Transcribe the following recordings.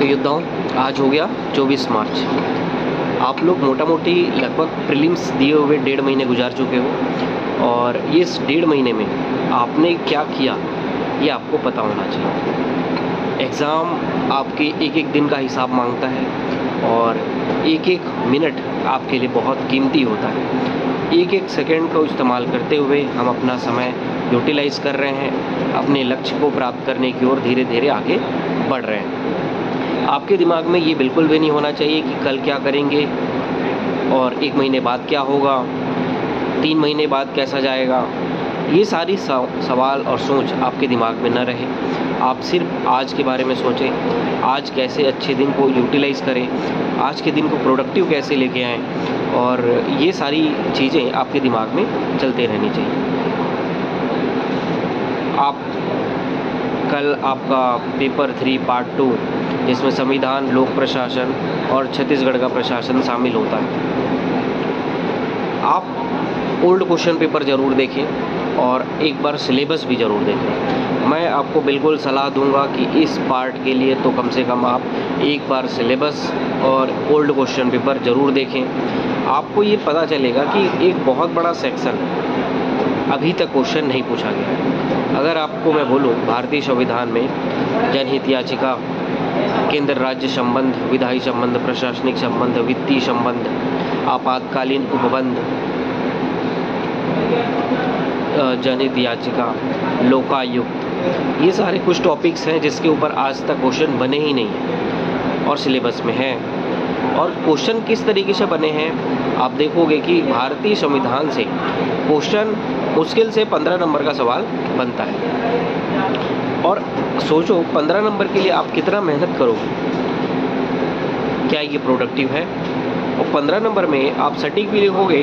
तो योद्धाओं, आज हो गया 24 मार्च। आप लोग मोटा मोटी लगभग प्रीलिम्स दिए हुए 1.5 महीने गुजार चुके हो और इस 1.5 महीने में आपने क्या किया ये आपको पता होना चाहिए। एग्ज़ाम आपके एक एक दिन का हिसाब मांगता है और एक एक मिनट आपके लिए बहुत कीमती होता है। एक एक सेकंड को इस्तेमाल करते हुए हम अपना समय यूटिलाइज़ कर रहे हैं, अपने लक्ष्य को प्राप्त करने की ओर धीरे धीरे आगे बढ़ रहे हैं। आपके दिमाग में ये बिल्कुल भी नहीं होना चाहिए कि कल क्या करेंगे और 1 महीने बाद क्या होगा, 3 महीने बाद कैसा जाएगा। ये सारी सवाल और सोच आपके दिमाग में न रहे। आप सिर्फ आज के बारे में सोचें, आज कैसे अच्छे दिन को यूटिलाइज़ करें, आज के दिन को प्रोडक्टिव कैसे लेके आएँ, और ये सारी चीज़ें आपके दिमाग में चलते रहनी चाहिए। आप कल आपका पेपर 3 पार्ट 2 जिसमें संविधान, लोक प्रशासन और छत्तीसगढ़ का प्रशासन शामिल होता है। आप ओल्ड क्वेश्चन पेपर ज़रूर देखें और एक बार सिलेबस भी ज़रूर देखें। मैं आपको बिल्कुल सलाह दूंगा कि इस पार्ट के लिए तो कम से कम आप एक बार सिलेबस और ओल्ड क्वेश्चन पेपर ज़रूर देखें। आपको ये पता चलेगा कि एक बहुत बड़ा सेक्शन अभी तक क्वेश्चन नहीं पूछा गया है। अगर आपको मैं बोलूँ, भारतीय संविधान में जनहित याचिका, केंद्र राज्य संबंध, विधायी संबंध, प्रशासनिक संबंध, वित्तीय संबंध, आपातकालीन उपबंध, जनहित याचिका, लोकायुक्त, ये सारे कुछ टॉपिक्स हैं जिसके ऊपर आज तक क्वेश्चन बने ही नहीं हैं और सिलेबस में हैं। और क्वेश्चन किस तरीके से बने हैं आप देखोगे कि भारतीय संविधान से क्वेश्चन मुश्किल से 15 नंबर का सवाल बनता है। और सोचो 15 नंबर के लिए आप कितना मेहनत करोगे, क्या ये प्रोडक्टिव है? और 15 नंबर में आप सटीक भी लिखोगे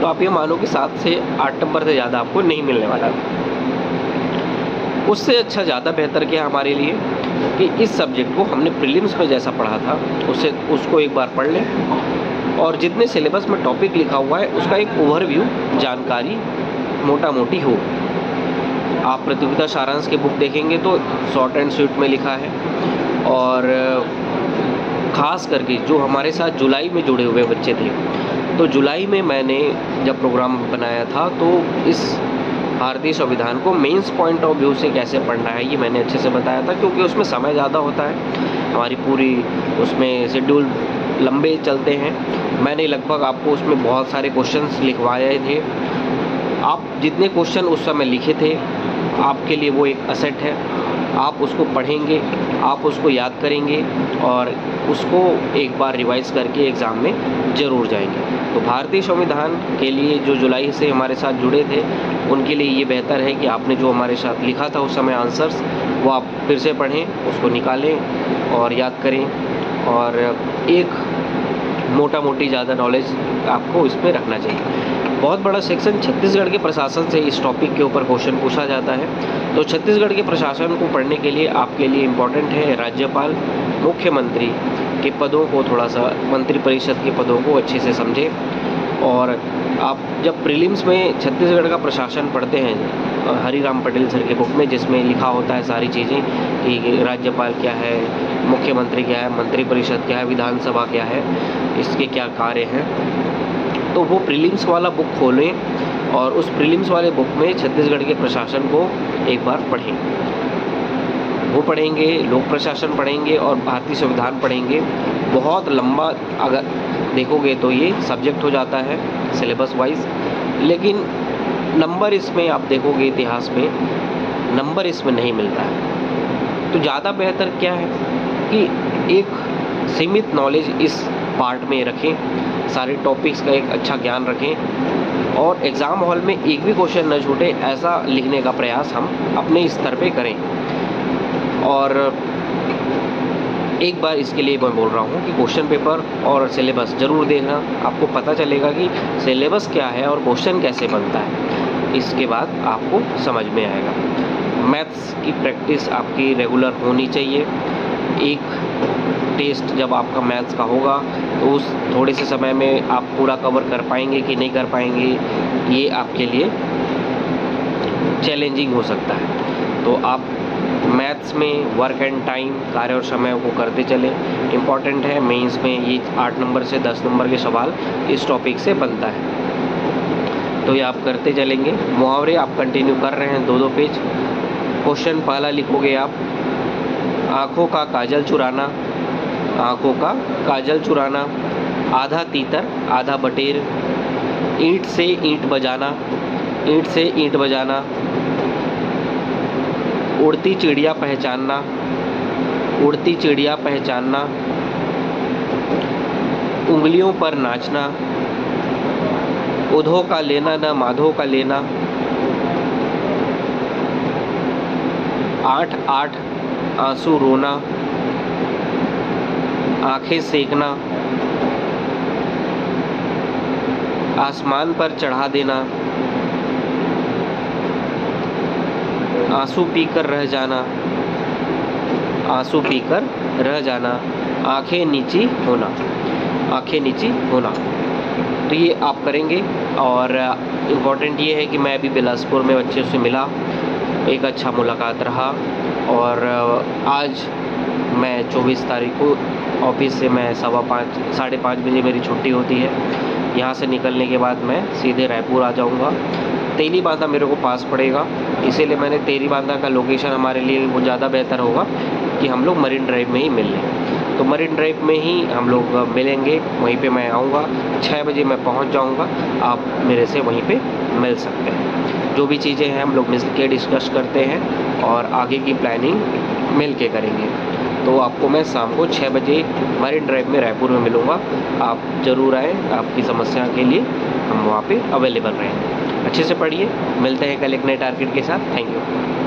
तो आप ये मानो कि 7 से 8 नंबर से ज़्यादा आपको नहीं मिलने वाला। उससे अच्छा ज़्यादा बेहतर क्या हमारे लिए कि इस सब्जेक्ट को हमने प्रीलिम्स में जैसा पढ़ा था उसको एक बार पढ़ लें और जितने सिलेबस में टॉपिक लिखा हुआ है उसका एक ओवरव्यू जानकारी मोटा मोटी हो। आप प्रतियोगिता सारांश के बुक देखेंगे तो शॉर्ट एंड स्वीट में लिखा है। और ख़ास करके जो हमारे साथ जुलाई में जुड़े हुए बच्चे थे, तो जुलाई में मैंने जब प्रोग्राम बनाया था तो इस भारतीय संविधान को मेंस पॉइंट ऑफ व्यू से कैसे पढ़ना है ये मैंने अच्छे से बताया था, क्योंकि उसमें समय ज़्यादा होता है, हमारी पूरी उसमें शेड्यूल लंबे चलते हैं। मैंने लगभग आपको उसमें बहुत सारे क्वेश्चंस लिखवाए थे। आप जितने क्वेश्चन उस समय लिखे थे आपके लिए वो एक असेट है। आप उसको पढ़ेंगे, आप उसको याद करेंगे और उसको एक बार रिवाइज़ करके एग्ज़ाम में ज़रूर जाएंगे। तो भारतीय संविधान के लिए जो जुलाई से हमारे साथ जुड़े थे उनके लिए ये बेहतर है कि आपने जो हमारे साथ लिखा था उस समय आंसर्स, वो आप फिर से पढ़ें, उसको निकालें और याद करें। और एक मोटा मोटी ज़्यादा नॉलेज आपको इसमें रखना चाहिए। बहुत बड़ा सेक्शन छत्तीसगढ़ के प्रशासन से इस टॉपिक के ऊपर क्वेश्चन पूछा जाता है। तो छत्तीसगढ़ के प्रशासन को पढ़ने के लिए आपके लिए इम्पोर्टेंट है राज्यपाल, मुख्यमंत्री के पदों को, थोड़ा सा मंत्रिपरिषद के पदों को अच्छे से समझें। और आप जब प्रीलिम्स में छत्तीसगढ़ का प्रशासन पढ़ते हैं हरिराम पटेल सर के बुक में, जिसमें लिखा होता है सारी चीज़ें कि राज्यपाल क्या है, मुख्यमंत्री क्या है, मंत्रिपरिषद क्या है, विधानसभा क्या है, इसके क्या कार्य हैं, तो वो प्रीलिम्स वाला बुक खोलें और उस प्रीलिम्स वाले बुक में छत्तीसगढ़ के प्रशासन को एक बार पढ़ें। वो पढ़ेंगे, लोक प्रशासन पढ़ेंगे और भारतीय संविधान पढ़ेंगे। बहुत लंबा अगर देखोगे तो ये सब्जेक्ट हो जाता है सिलेबस वाइज, लेकिन नंबर इसमें आप देखोगे इतिहास में नंबर इसमें नहीं मिलता है। तो ज़्यादा बेहतर क्या है कि एक सीमित नॉलेज इस पार्ट में रखें, सारे टॉपिक्स का एक अच्छा ज्ञान रखें और एग्ज़ाम हॉल में एक भी क्वेश्चन न छूटे ऐसा लिखने का प्रयास हम अपने स्तर पे करें। और एक बार इसके लिए मैं बोल रहा हूँ कि क्वेश्चन पेपर और सिलेबस ज़रूर देखना, आपको पता चलेगा कि सिलेबस क्या है और क्वेश्चन कैसे बनता है। इसके बाद आपको समझ में आएगा। मैथ्स की प्रैक्टिस आपकी रेगुलर होनी चाहिए। एक टेस्ट जब आपका मैथ्स का होगा तो उस थोड़े से समय में आप पूरा कवर कर पाएंगे कि नहीं कर पाएंगे, ये आपके लिए चैलेंजिंग हो सकता है। तो आप मैथ्स में वर्क एंड टाइम, कार्य और समय को करते चले। इम्पॉर्टेंट है, मेंस में ये 8 नंबर से 10 नंबर के सवाल इस टॉपिक से बनता है, तो ये आप करते चलेंगे। मुहावरे आप कंटिन्यू कर रहे हैं 2-2 पेज। क्वेश्चन पहला लिखोगे आप, आँखों का काजल चुराना, आँखों का काजल चुराना, आधा तीतर आधा बटेर, ईंट से ईंट बजाना, ईंट से ईंट बजाना, उड़ती चिड़िया पहचानना, उड़ती चिड़िया पहचानना, उंगलियों पर नाचना, उधो का लेना न माधो का लेना, 8-8 आंसू रोना, आंखें सेकना, आसमान पर चढ़ा देना, आंसू पीकर रह जाना, आंसू पीकर रह जाना, आंखें नीची होना, आंखें नीची होना। तो ये आप करेंगे। और इम्पॉर्टेंट ये है कि मैं अभी बिलासपुर में बच्चे से मिला, एक अच्छा मुलाकात रहा। और आज मैं 24 तारीख को ऑफिस से मैं 5:15 साढ़े 5 बजे मेरी छुट्टी होती है। यहाँ से निकलने के बाद मैं सीधे रायपुर आ जाऊँगा। तेली बांधा मेरे को पास पड़ेगा, इसीलिए मैंने तेली बांधा का लोकेशन हमारे लिए वो ज़्यादा बेहतर होगा कि हम लोग मरीन ड्राइव में ही मिल लें। तो मरीन ड्राइव में ही हम लोग मिलेंगे, वहीं पे मैं आऊँगा। 6 बजे मैं पहुँच जाऊँगा, आप मेरे से वहीं पे मिल सकते हैं। जो भी चीज़ें हैं हम लोग मिल के डिस्कस करते हैं और आगे की प्लानिंग मिल के करेंगे। तो आपको मैं शाम को 6 बजे मरीन ड्राइव में रायपुर में मिलूँगा। आप ज़रूर आएँ, आपकी समस्या के लिए हम वहाँ पे अवेलेबल रहेंगे। अच्छे से पढ़िए, मिलते हैं कल एक नए टारगेट के साथ। Thank you.